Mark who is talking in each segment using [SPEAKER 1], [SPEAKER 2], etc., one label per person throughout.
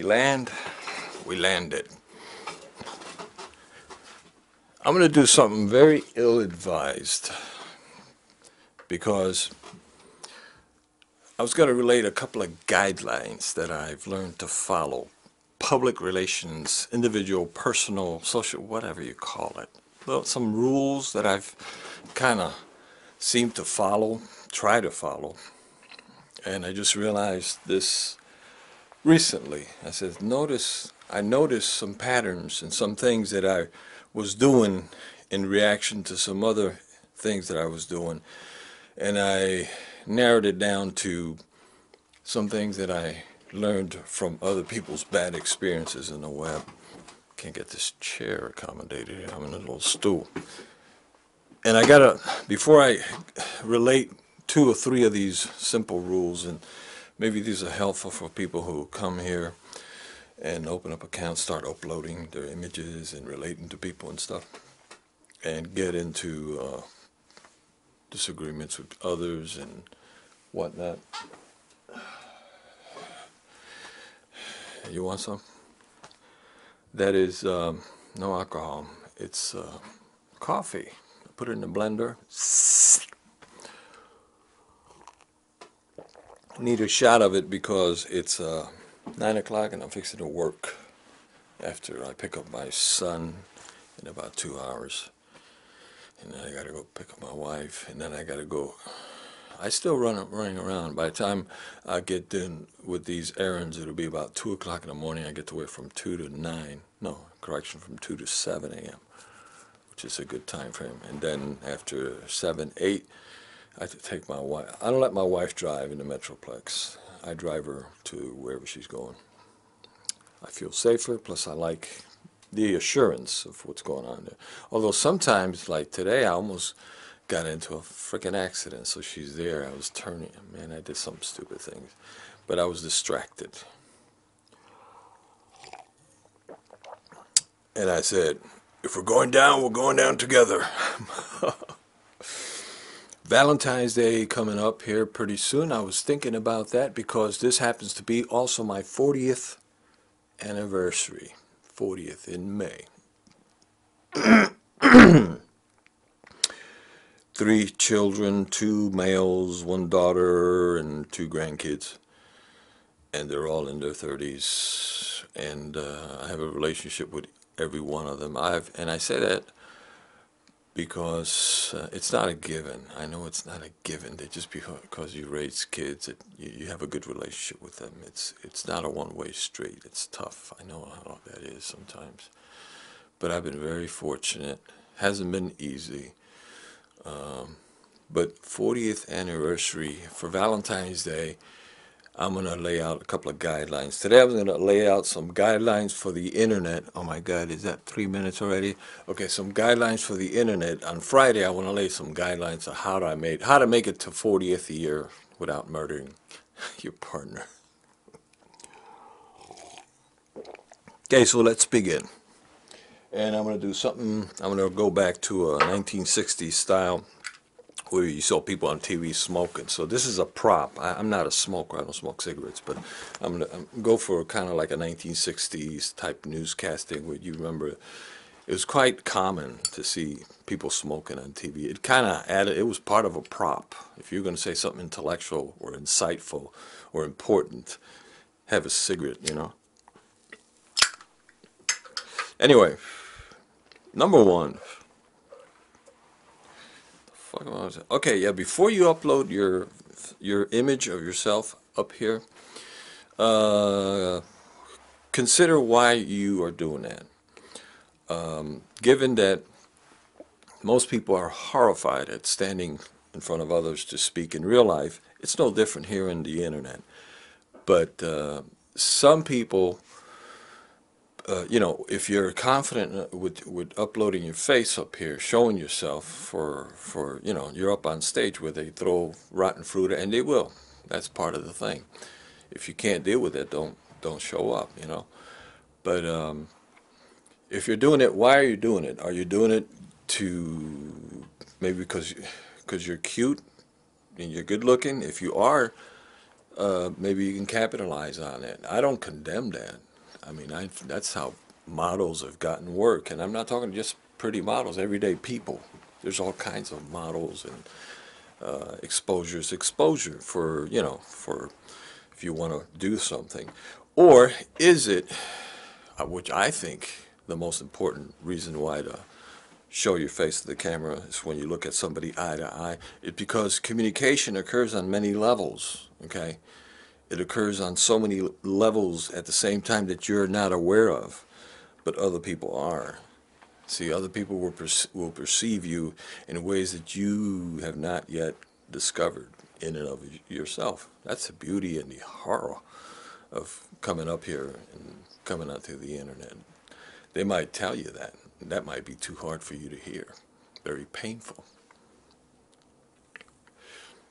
[SPEAKER 1] land, we landed. I'm going to do something very ill-advised because I was going to relate a couple of guidelines that I've learned to follow. Public relations, individual, personal, social, whatever you call it. Well, some rules that I've kind of seemed to follow, try to follow. And I just realized this recently. I noticed some patterns and some things that I was doing in reaction to some other things that I was doing. And I narrowed it down to some things that I learned from other people's bad experiences in the web. Can't get this chair accommodated here. I'm in a little stool. And I gotta, before I relate 2 or 3 of these simple rules, and maybe these are helpful for people who come here and open up accounts, start uploading their images and relating to people and stuff, and get into disagreements with others and whatnot. You want some? That is no alcohol. It's coffee. Put it in the blender. I need a shot of it because it's 9 o'clock and I'm fixing to work after I pick up my son in about 2 hours. And then I gotta go pick up my wife, and then I gotta go. I still running around. By the time I get done with these errands, it'll be about 2 o'clock in the morning. I get to work from 2 to 9. No, correction, from 2 to 7 a.m., which is a good time frame. And then after 7, 8, I have to take my wife. I don't let my wife drive in the Metroplex. I drive her to wherever she's going. I feel safer, plus I like the assurance of what's going on there. Although sometimes, like today, I almost got into a freaking accident, so she's there. I was turning. Man, I did some stupid things. But I was distracted. And I said, if we're going down, we're going down together. Valentine's Day coming up here pretty soon. I was thinking about that because this happens to be also my 40th anniversary. 40th in May. 3 children, 2 males, 1 daughter, and 2 grandkids. And they're all in their 30s. And I have a relationship with every one of them. And I say that because it's not a given. I know it's not a given that just because you raise kids that you have a good relationship with them. It's not a one-way street. It's tough. I know how that is sometimes. But I've been very fortunate. Hasn't been easy. But 40th anniversary for Valentine's Day, I'm going to lay out a couple of guidelines. Today I was going to lay out some guidelines for the internet. Oh my God, is that 3 minutes already? Okay, some guidelines for the internet. On Friday I want to lay some guidelines on how to make it to 40th year without murdering your partner. Okay, so let's begin. And I'm going to do something, I'm going to go back to a 1960s style where you saw people on TV smoking. So this is a prop. I'm not a smoker. I don't smoke cigarettes, but I'm going to go for kind of like a 1960s type newscasting where you remember it was quite common to see people smoking on TV. It kind of added, it was part of a prop. If you're going to say something intellectual or insightful or important, have a cigarette, you know. Anyway, number 1. Okay, yeah, before you upload your image of yourself up here, consider why you are doing that. Given that most people are horrified at standing in front of others to speak in real life, it's no different here in the internet. But some people, you know, if you're confident with uploading your face up here, showing yourself for you know, you're up on stage where they throw rotten fruit, and they will. That's part of the thing. If you can't deal with it, don't show up, you know. But if you're doing it, why are you doing it? Are you doing it to maybe because you're cute and you're good looking? If you are, maybe you can capitalize on it. I don't condemn that. I mean, that's how models have gotten work. And I'm not talking just pretty models, everyday people. There's all kinds of models and exposure for, for if you want to do something. Or is it, which I think the most important reason why to show your face to the camera is when you look at somebody eye to eye. It's because communication occurs on many levels, okay? It occurs on so many levels at the same time that you're not aware of, but other people are. See, other people will perceive you in ways that you have not yet discovered in and of yourself. That's the beauty and the horror of coming up here and coming out through the internet. They might tell you that. That might be too hard for you to hear. Very painful.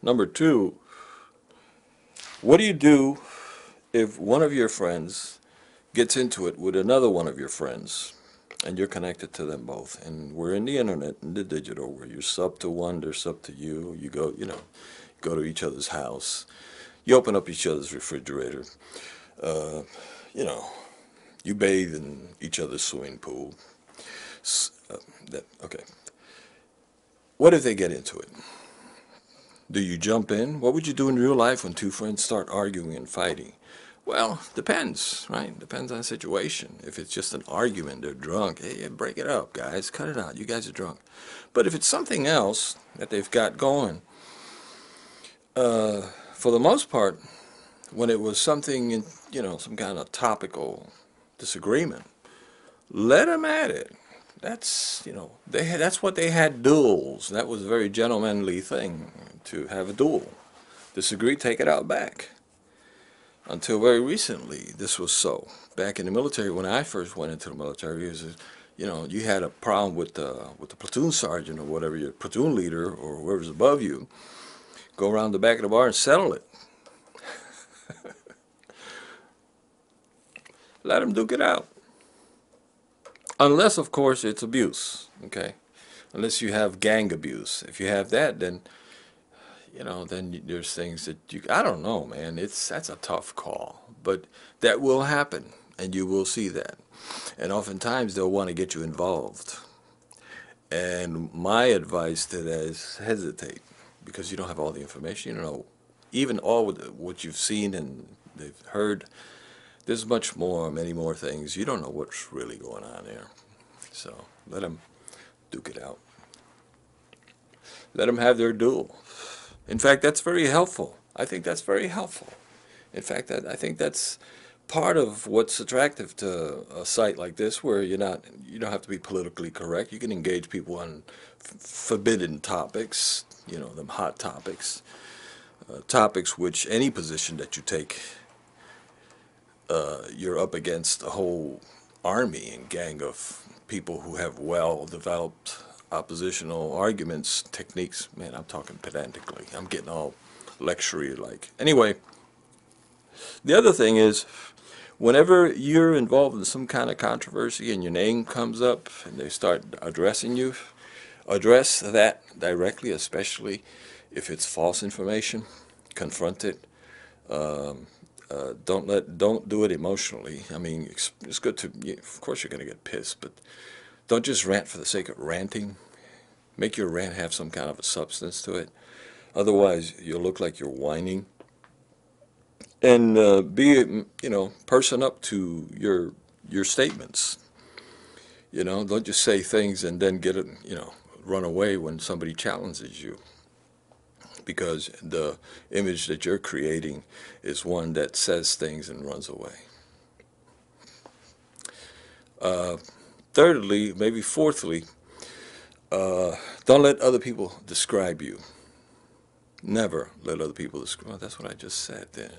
[SPEAKER 1] Number two, what do you do if one of your friends gets into it with another one of your friends and you're connected to them both? And we're in the internet, in the digital, where you're sub to one, they're sub to you. You go, go to each other's house. You open up each other's refrigerator. Uh, you know, you bathe in each other's swimming pool. Okay. What if they get into it? Do you jump in? What would you do in real life when two friends start arguing and fighting? Well, depends, right? Depends on the situation. If it's just an argument, they're drunk, hey, break it up, guys. Cut it out. You guys are drunk. But if it's something else that they've got going, for the most part, when it was something, some kind of topical disagreement, let them at it. That's, that's what they had, duels. That was a very gentlemanly thing, to have a duel. Disagree, take it out back. Until very recently, this was so. Back in the military, when I first went into the military, you had a problem with the platoon sergeant or whatever, your platoon leader or whoever's above you. Go around the back of the bar and settle it. Let them duke it out. Unless, of course, it's abuse, okay? Unless you have gang abuse. If you have that, then, then there's things that I don't know, man. That's a tough call. But that will happen, and you will see that. And oftentimes, they'll want to get you involved. And my advice to that is hesitate, because you don't have all the information. You don't know, even all what you've seen and they've heard. There's many more things. You don't know what's really going on there. So let them duke it out. Let them have their duel. In fact, that's very helpful. I think that's very helpful. In fact, I think that's part of what's attractive to a site like this, where you don't have to be politically correct. You can engage people on forbidden topics, them hot topics, topics which any position that you take, you're up against a whole army and gang of people who have well-developed oppositional arguments, techniques. Man, I'm talking pedantically. I'm getting all lectury-like. Anyway, the other thing is, whenever you're involved in some kind of controversy and your name comes up and they start addressing you, address that directly, especially if it's false information. Confront it. Don't do it emotionally. I mean, it's good to, of course you're going to get pissed, but don't just rant for the sake of ranting. Make your rant have some kind of a substance to it. Otherwise, you'll look like you're whining. And be, person up to your statements. Don't just say things and then get it, run away when somebody challenges you. Because the image that you're creating is one that says things and runs away. Thirdly, maybe fourthly, don't let other people describe you. Never let other people describe. Well, that's what I just said then.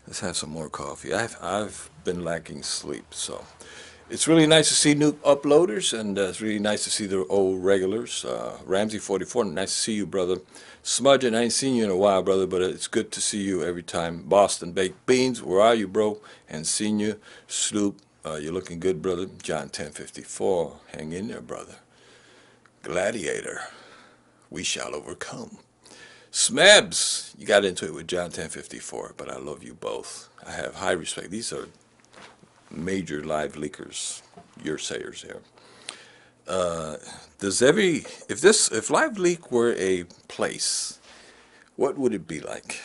[SPEAKER 1] Let's have some more coffee. I've been lacking sleep, so it's really nice to see new uploaders, and it's really nice to see the old regulars. Ramsey44, nice to see you, brother. Smudgen, I ain't seen you in a while, brother, but it's good to see you every time. Boston Baked Beans, where are you, bro? And Senior, Sloop, you're looking good, brother. John 1054, hang in there, brother. Gladiator, we shall overcome. Smebs, you got into it with John 1054, but I love you both. I have high respect. These are major live leakers, yoursayers here. If Live Leak were a place, what would it be like?